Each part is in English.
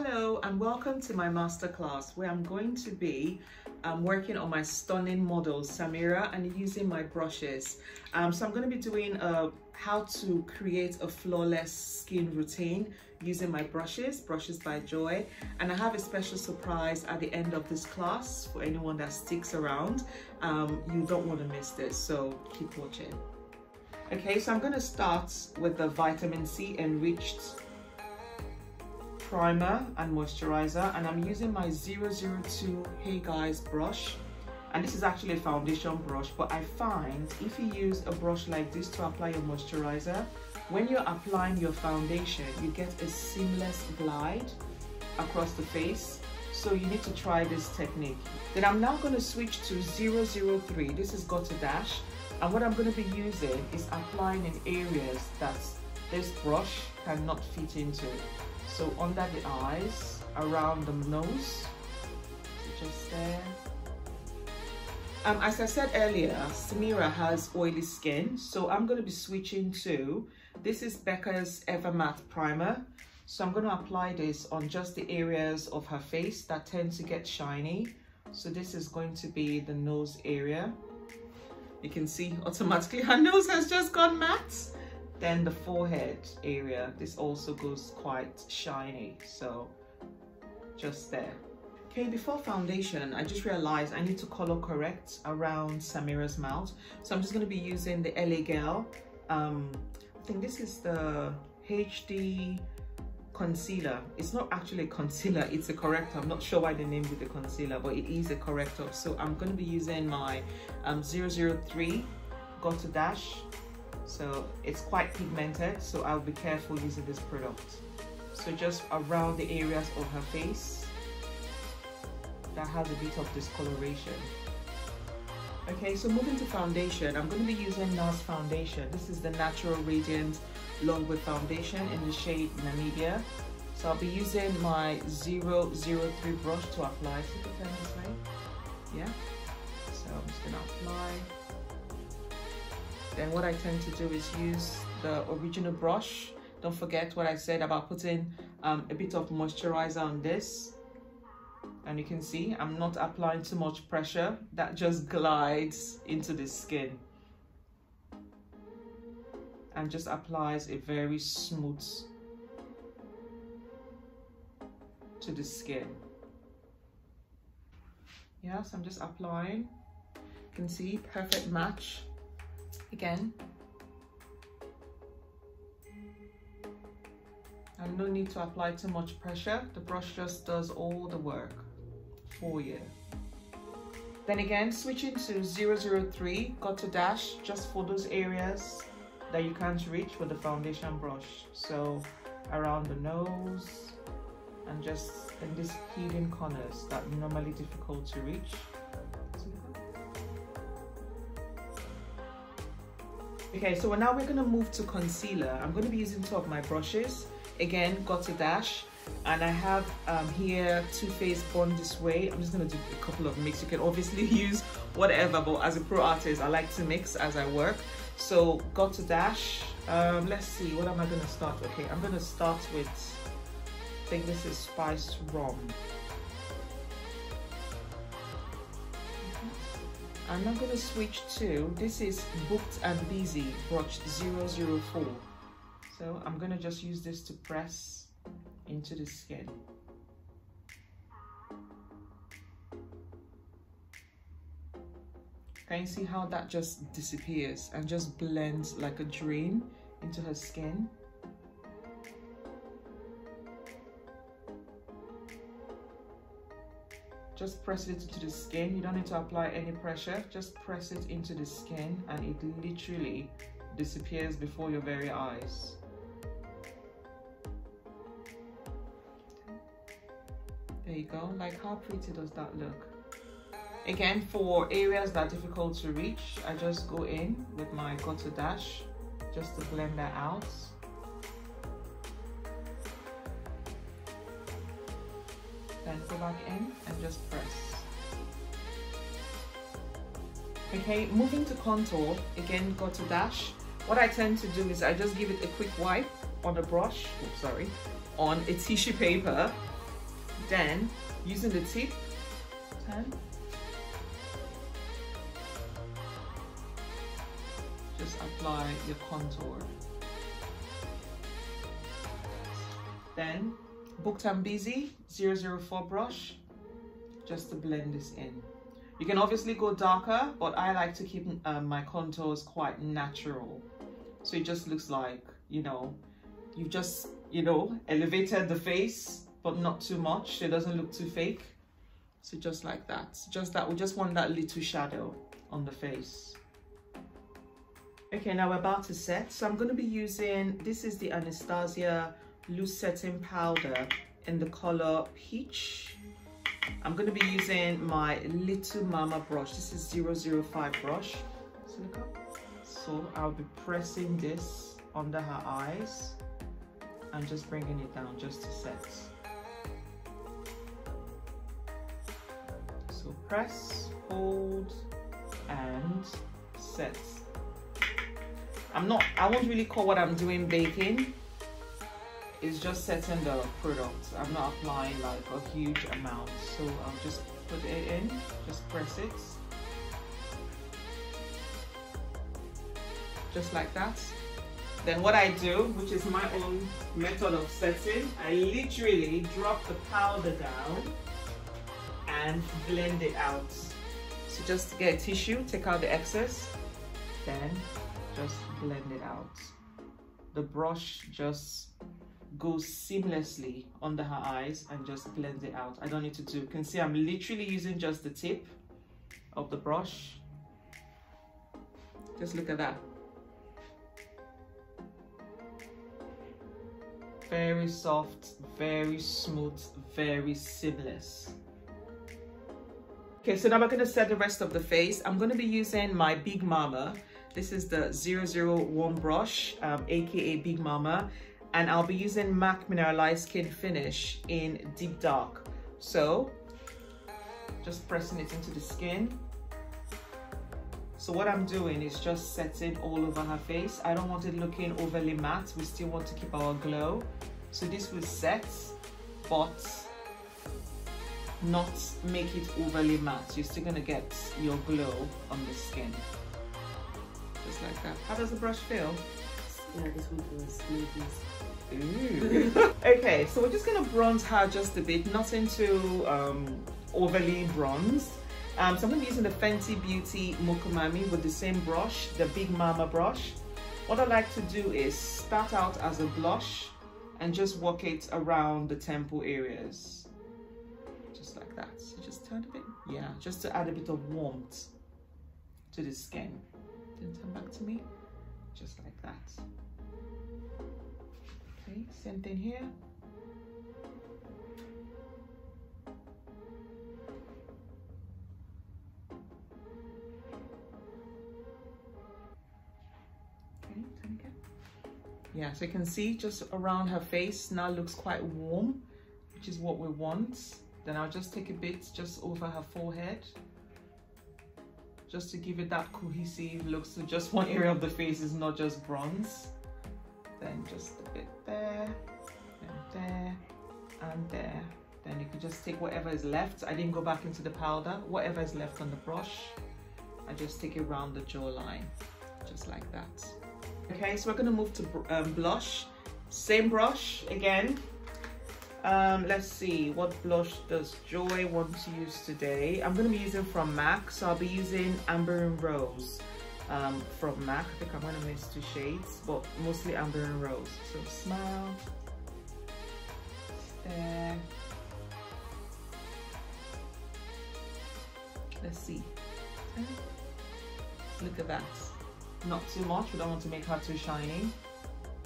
Hello and welcome to my masterclass where I'm going to be working on my stunning model Samira and using my brushes. So I'm going to be doing how to create a flawless skin routine using my brushes by Joy, and I have a special surprise at the end of this class for anyone that sticks around. You don't want to miss this, so keep watching. Okay, so I'm going to start with the vitamin C enriched primer and moisturizer, and I'm using my 002 Hey Guys brush, and this is actually a foundation brush, but I find if you use a brush like this to apply your moisturizer, when you're applying your foundation you get a seamless glide across the face, so you need to try this technique. Then I'm now going to switch to 003. This is Got to Dash, and what I'm going to be using is applying in areas that this brush cannot fit into. So under the eyes, around the nose, so just there. As I said earlier, Samira has oily skin, so I'm going to be switching to, this is Becca's Ever Matte Primer. So I'm going to apply this on just the areas of her face that tend to get shiny. So this is going to be the nose area. You can see automatically her nose has just gone matte. Then the forehead area, this also goes quite shiny, so just there. Okay, before foundation, I just realized I need to color correct around Samira's mouth. So I'm just going to be using the LA Girl. I think this is the HD concealer. It's not actually a concealer, it's a corrector. I'm not sure why they named it the concealer, but it is a corrector. So I'm going to be using my 003 Got to Dash. So it's quite pigmented, so I'll be careful using this product. So just around the areas of her face that has a bit of discoloration. Okay, so moving to foundation, I'm going to be using NARS foundation. This is the Natural Radiant Long Wear Foundation in the shade Namibia. So I'll be using my 003 brush to apply. See if I turn this way? Yeah. So I'm just going to apply. Then what I tend to do is use the original brush. Don't forget what I said about putting a bit of moisturizer on this. And you can see I'm not applying too much pressure. That just glides into the skin. And just applies a very smooth to the skin. Yes, I'm just applying. You can see perfect match. Again, and no need to apply too much pressure. The brush just does all the work for you. Then again, switching to 003 Got to Dash, just for those areas that you can't reach with the foundation brush. So around the nose and just in these hidden corners that are normally difficult to reach. Okay, so now we're going to move to concealer. I'm going to be using two of my brushes. Again, Got to Dash. And I have here Too Faced Born This Way. I'm just going to do a couple of mix. You can obviously use whatever, but as a pro artist, I like to mix as I work. So Got to Dash. Let's see, what am I going to start? Okay, I'm going to start with, I think this is Spiced Rum. I'm now going to switch to, this is Booked and Busy brush 004. So I'm going to just use this to press into the skin. Can you see how that just disappears and just blends like a dream into her skin? Just press it into the skin. You don't need to apply any pressure. Just press it into the skin and it literally disappears before your very eyes. There you go. Like, how pretty does that look? Again, for areas that are difficult to reach, I just go in with my Got to Dash just to blend that out. Then go back in and just press. Okay, moving to contour, again, Got to Dash. What I tend to do is I just give it a quick wipe on a brush, on a tissue paper, Then, using the tip, 10. Just apply your contour. Then, Booked and Busy 004 brush, just to blend this in. You can obviously go darker, but I like to keep my contours quite natural. So it just looks like, you know, you've just, you know, elevated the face, but not too much. So it doesn't look too fake. So just like that. Just that, we just want that little shadow on the face. Okay, now we're about to set. So I'm going to be using, this is the Anastasia Loose Setting Powder in the color Peach. I'm going to be using my Little Mama brush. This is 005 brush. So I'll be pressing this under her eyes and just bringing it down just to set. So press, hold, and set. I won't really call what I'm doing baking. It's just setting the product. I'm not applying like a huge amount. So I'll just put it in, just press it. Just like that. Then what I do, which is my own method of setting, I literally drop the powder down and blend it out. So just get a tissue, take out the excess, then just blend it out. The brush just goes seamlessly under her eyes and just blends it out. I don't need to do, you can see I'm literally using just the tip of the brush. Just look at that. Very soft, very smooth, very seamless. Okay, so now we're going to set the rest of the face. I'm going to be using my Big Mama. This is the 001 brush, aka Big Mama. And I'll be using MAC Mineralized Skin Finish in Deep Dark. So, just pressing it into the skin. So what I'm doing is just setting all over her face. I don't want it looking overly matte. We still want to keep our glow. So this will set, but not make it overly matte. You're still gonna get your glow on the skin. Just like that. How does the brush feel? Yeah, this one feels smooth. Ooh. Okay, so we're just gonna bronze her just a bit, nothing too overly bronzed. So I'm gonna be using the Fenty Beauty Mokomami with the same brush, the Big Mama brush. What I like to do is start out as a blush and just work it around the temple areas. Just like that. So just turn a bit, yeah, just to add a bit of warmth to the skin. Then turn back to me, just like that. Okay, same thing here. Okay, turn again. Yeah, so you can see just around her face now looks quite warm, which is what we want. Then I'll just take a bit just over her forehead, just to give it that cohesive look. So just one area of the face is not just bronze. Then just a bit there, and there, and there. Then you can just take whatever is left. I didn't go back into the powder. Whatever is left on the brush, I just take it around the jawline, just like that. Okay, so we're gonna move to blush. Same brush again. Let's see, what blush does Joy want to use today? I'm gonna be using from MAC, so I'll be using Amber and Rose. From MAC. I think I'm gonna miss 2 shades, but mostly Amber and Rose. So smile, stare. Let's see. Look at that. Not too much. We don't want to make her too shiny.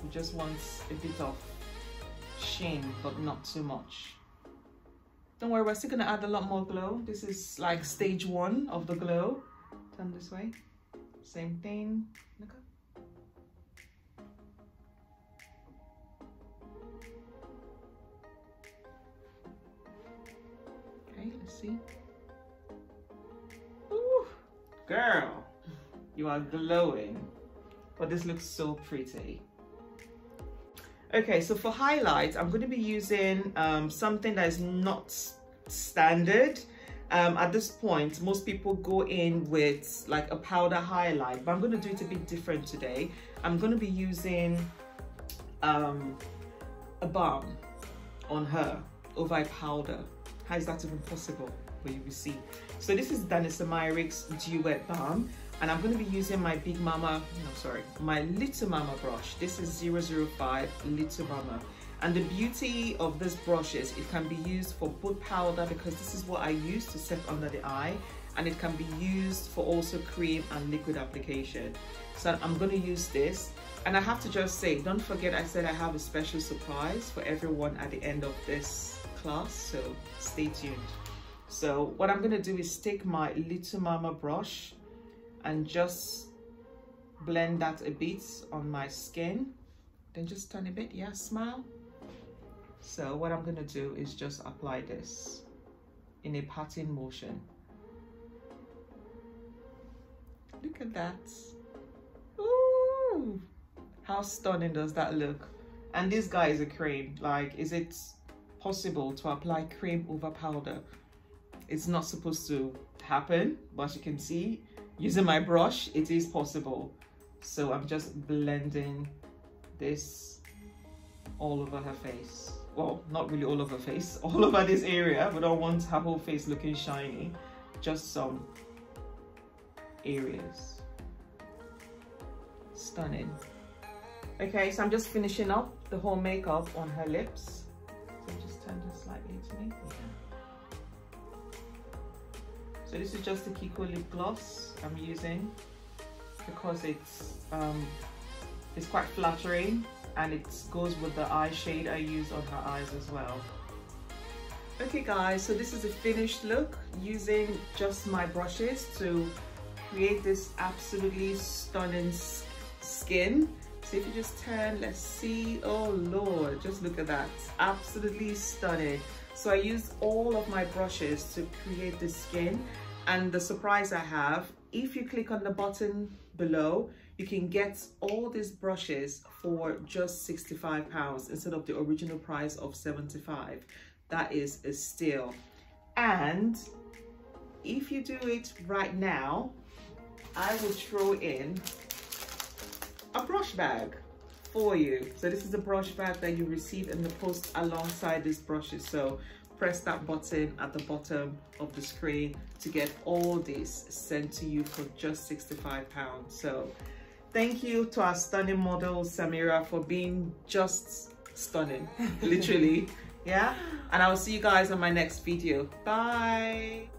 We just want a bit of sheen, but not too much. Don't worry, we're still gonna add a lot more glow. This is like stage 1 of the glow. Turn this way. Same thing. Look up. Okay, let's see. Ooh, girl, you are glowing. But this looks so pretty. Okay, so for highlights, I'm going to be using something that is not standard. At this point, most people go in with like a powder highlight, but I'm going to do it a bit different today. I'm going to be using a balm on her over a powder. How is that even possible? Well, you will see. So this is Danisamyric's Duet Balm, and I'm going to be using my my Little Mama brush. This is 005 Little Mama. And the beauty of this brush is it can be used for both powder, because this is what I use to set under the eye, and it can be used for also cream and liquid application. So I'm going to use this, and I have to just say, don't forget I said I have a special surprise for everyone at the end of this class, so stay tuned. So what I'm going to do is take my Little Mama brush and just blend that a bit on my skin, then just turn a bit, yeah, smile. So what I'm going to do is just apply this in a patting motion. Look at that. Ooh, how stunning does that look? And this guy is a cream. Like, is it possible to apply cream over powder? It's not supposed to happen, but as you can see, using my brush, it is possible. So I'm just blending this all over her face. Well, not really all over her face, all over this area, but I don't want her whole face looking shiny, just some areas. Stunning. Okay, so I'm just finishing up the whole makeup on her lips. So just turn this slightly to me. Yeah. So this is just the Kiko lip gloss I'm using, because it's quite flattering, and it goes with the eye shade I use on her eyes as well. Okay guys, so this is a finished look using just my brushes to create this absolutely stunning skin. So if you just turn, let's see, oh Lord, just look at that, absolutely stunning. So I used all of my brushes to create this skin, and the surprise I have, if you click on the button below, you can get all these brushes for just £65 instead of the original price of $75. That is a steal. And if you do it right now, I will throw in a brush bag for you. So this is a brush bag that you receive in the post alongside these brushes. So press that button at the bottom of the screen to get all this sent to you for just £65. So thank you to our stunning model Samira for being just stunning, literally. Yeah, and I'll see you guys on my next video. Bye.